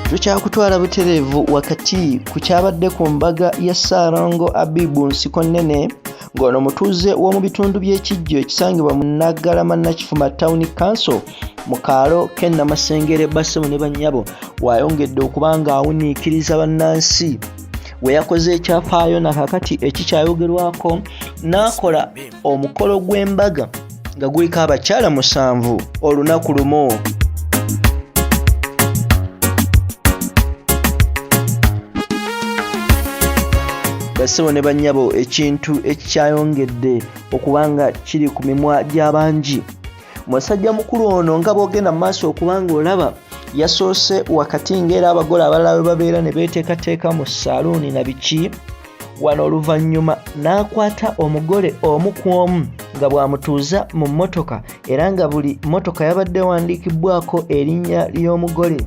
Tukyakutwala butereevu wakati ku kyabadde ku mbaga ya Ssaalongo HAJJI NSIKO NENE ng'ono mutuuze w'omu bitundu by'ekijjo ekisangibwa mu Naggalama Nakifuma Town Council mu kaalo k'e Namasengere bassebo ne bannyabo wayongedde okuba ng'awuniikiriza bannansi we yakoze ekyafaayo na kakati ekikyayogerwako n'akola omukolo gw'embaga nga guliko abakyala 7 olunaku lumu. Bassebo ne bannyabo ekintu ekikyayongedde okubanga kiri ku mimwa gy'abangi. Musajja mukulu ono nga bw'ogenda mu maaso okubanga olaba yasoose wakati ng'era abagole abalala babeera ne beeteekateeka mu saaluuni na biki wano oluvannyuma n'akwata omugole omu ku omu nga bw'amutuuza mu mmotoka era nga buli mmotoka yabadde wandiikibbwako erinnya ly'omugole.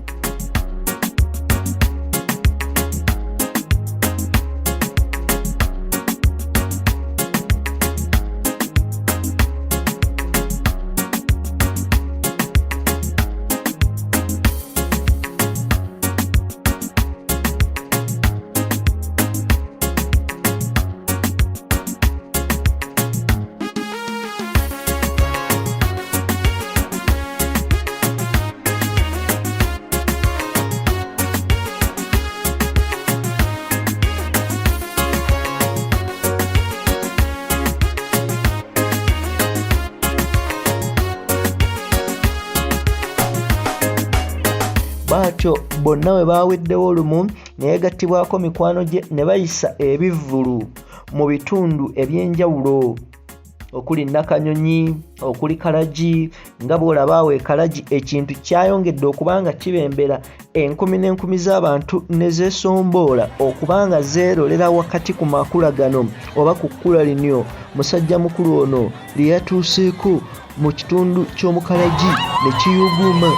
Batyo bonna we baaweddewo olumu ne yeegattibwako mikwano gye ne bayisa ebivvulu mu bitundu eby'enjawulo okuli Nakanyonyi, okuli Kalagi. Nga bw'olaba awo e Kalagi ekintu kyayongedde okubanga kibembera enkumi n'enkumi z'abantu ne zeesomboola okubanga zeerolera wakati ku makula gano oba ku kkula linyo musajja mukulu ono lye yatuuseeko mu kitundu ky'omu Kalagi ne kiyuguuma.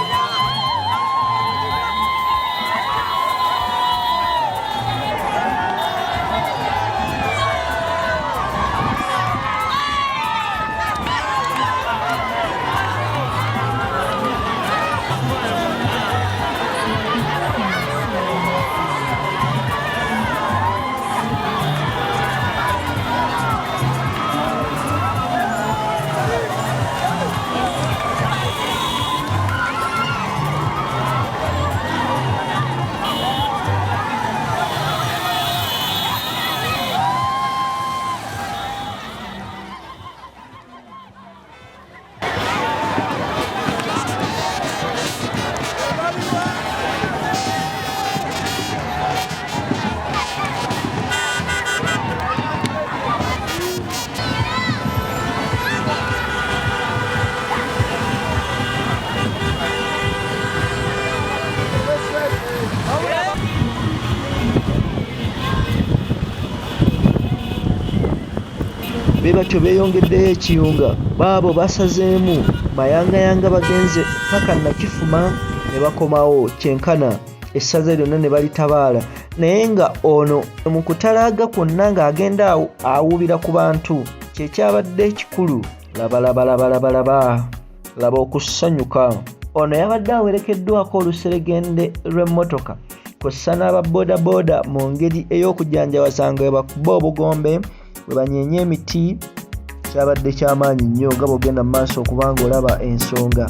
Be batyo beeyongeddeyo ekiyunga baabo basazeemu mayangayanga bagenze paka Nakifuma ne bakomawo kyenkana essaza lyonna ne balitabaala naye nga ono mu kutalaaga kwonna ng'agenda awuubira ku bantu kyekyabadde ekikulu. Laba okusanyuka. Ono yabadde awerekeddwako oluseregende lw'emmotoka kw'ossa n'ababooda mu ngeri ey'okujjanjabasanga we bakuba obugombe we banyeenya emiti. Kyabadde ky'amaanyi nnyo nga bw'ogenda mu maaso okubanga olaba ensonga.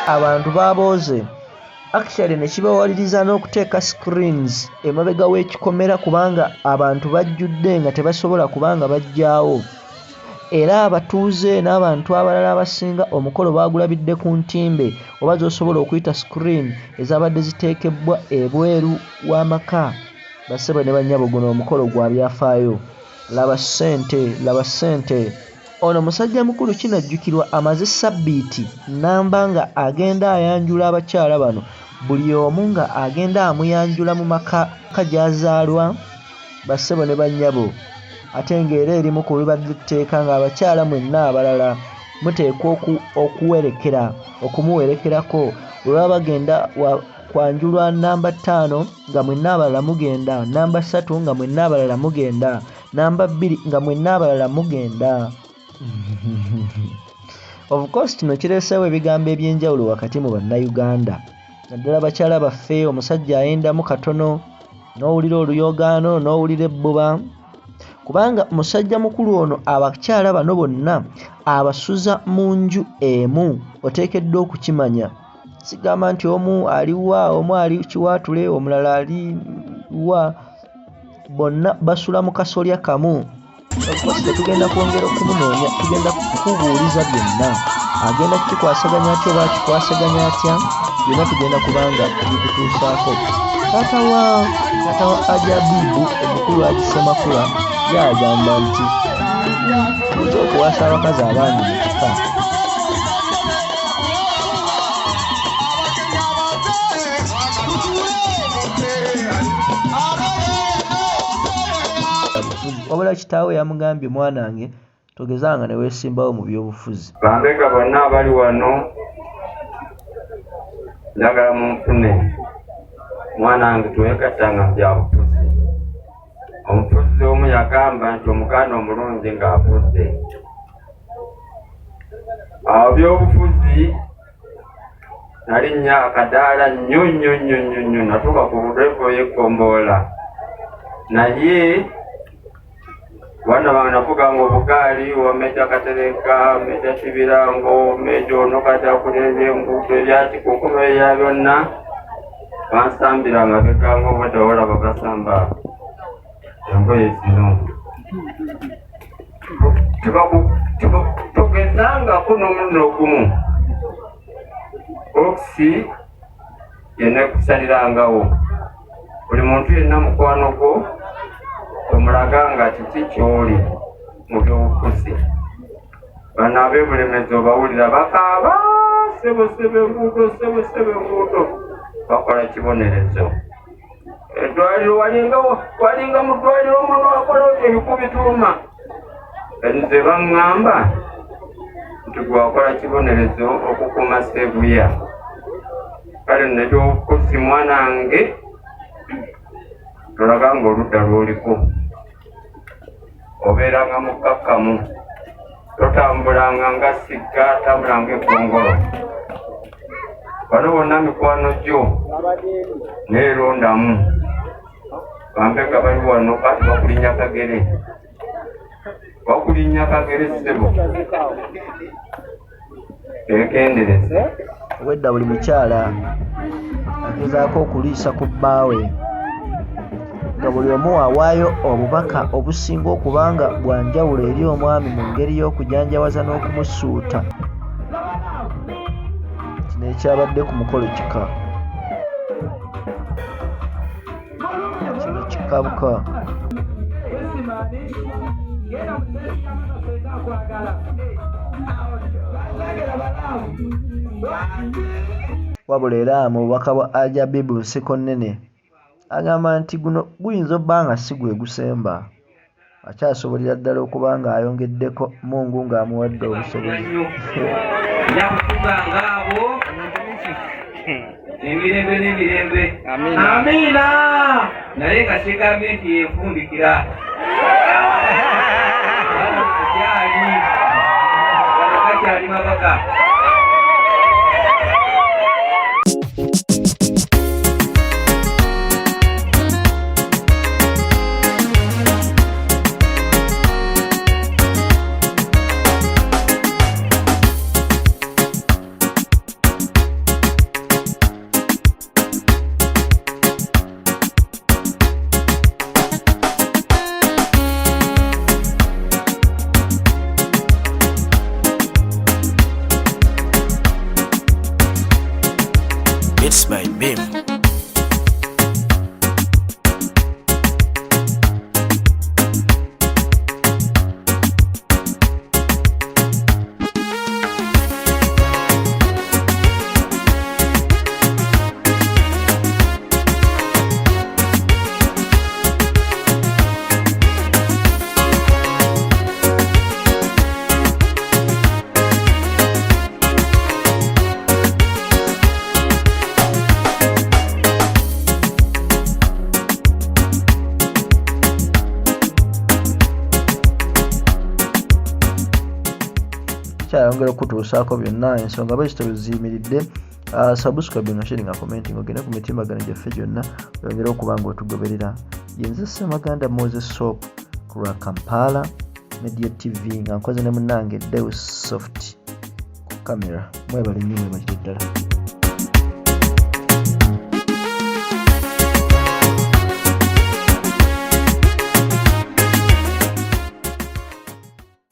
abantu babooze actually ne kibawaliriza n'okuteeka screens emabega w'ekikomera kubanga abantu bajjudde nga tebasobola kubanga bajjaawo. Era abatuuze n'abantu abalala abasinga omukolo baagulabidde ku ntimbe oba z'osobola okuyita screen ezabadde ziteekebbwa ebweru w'amaka. Bassebo ne bannyabo guno omukolo gwa byafaayo. Laba ssente. Ono musajja mukulu kinajjukirwa amaze sabbiiti namba nga agenda ayanjula abakyala bano, buli omu nga agenda amuyanjula mu maka gy'azaalwa. Bassebo ne bannyabo, ate ng'era erimu ku bibadde tteeka ng'abakyala mwenna abalala muteekwa okumuwerekerako olwa bagenda kwanjulwa namba 5 nga mwenna abalala mugenda, namba 3 nga mwenna abalala mugenda, namba 2 nga mwenna abalala mugenda. Of course kino kireeseewo ebigambo eby'enjawulo wakati mu bannayuganda. Naddala bakyala baffe, omusajja ayendamu katono, n'owulira oluyogaano, n'owulira ebbuba. Kubanga musajja mukulu ono abakyala bano bonna abasuza mu nju emu, oteekeddwa okukimanya. Sigamba nti omu aliwa, omu ali kiwaatule, omulala aliwa, bonna basula mu kasolya kamu. Tugenda kwongera okumunoonya, tugenda kukubuuliza byonna. Agenda kukikwasaganya atya oba akikwasaganya atya, byonna tugenda kubanga bikutuusaako. Taata wa Ajabibu omukulu agisemakula yagamba nti kiki okuwasa abakazi abangi mu kika. Wabula kitaawe yamugambye, mwanange togezanga ne weesimbawo mu byobufuzi. Bambega bonna abali wano njagala munfune. Mwanange twegattanga mu byabufuzi. Omufuzi omu yagamba nti omuganda omulungi ng'afudde. Awo byobufuzi nalinnya akadaala nnyo natuuka ku budepo y'ekkomboola. Naye bana banavuga ngo obugaali wameja katereka, meja kibirango, meja ono kata kuleze nguuto ebyakikukuba ebya byonna bansambira amabega ng'obudde bakasamba engoye zino. Togezangako n'omuno ogumu okisi yenna ekusaliraangawo. Buli muntu yenna mukwano gwo omulaga nga kiki ky'oli mu byobufuzi. Bano ab'ebulemezi obawulira bakaaba sebosebe enguudo bakola kibonerezo. Eddwaliro walinga mu ddwaliro muno wakola otyo ebikubituuma. Nze baŋŋamba nti gwe wakola kibonerezo okukuuma Seebuya. Kale nno ebyobufuzi mwanange tolaga ng'oludda lw'oliko. Obeeranga mukkakkamu, totambulanga nga sigga, tambulanga ekkongolo. Bano bonna mikwano gyo neerondamu. Bambega bali wano kati bakulinnya kagere ssebo. Ekendereze. Wedda buli mukyala agezaako okuliisa ku bbaawe nga buli omu awaayo obubaka obusinga okubanga bwa njawulo eri omwami mu ngeri y'okujanjawaza n'okumusuuta. Kino ekyabadde ku mukolo kika. Kino kikabuka. Wabula era mu bubaka bwa Ajabibu Nsiko Nene agamba nti guno guyinza obba nga si gwe gusemba. Akyasobolera ddala okuba nga ayongeddeko Mungu ng'amuwadde obusobozi. Emirembe. Amiina. Naye nga kigambye nti yeefundikira. Kakyali mabaka. nongera okutuusaako byonna ensonga bwekityo biziyimiridde. Subscribe nga sharing nga commenting ogenda ku mitimbagano gyaffe gyonna oyongera okuba nga otugoberera. Yenze Ssemaganda Moses Soap ku lwa Kampala Media TV nga nkoze ne munnange Deus Soft ku kamera. Mwebale nnyo mwebakire ddala.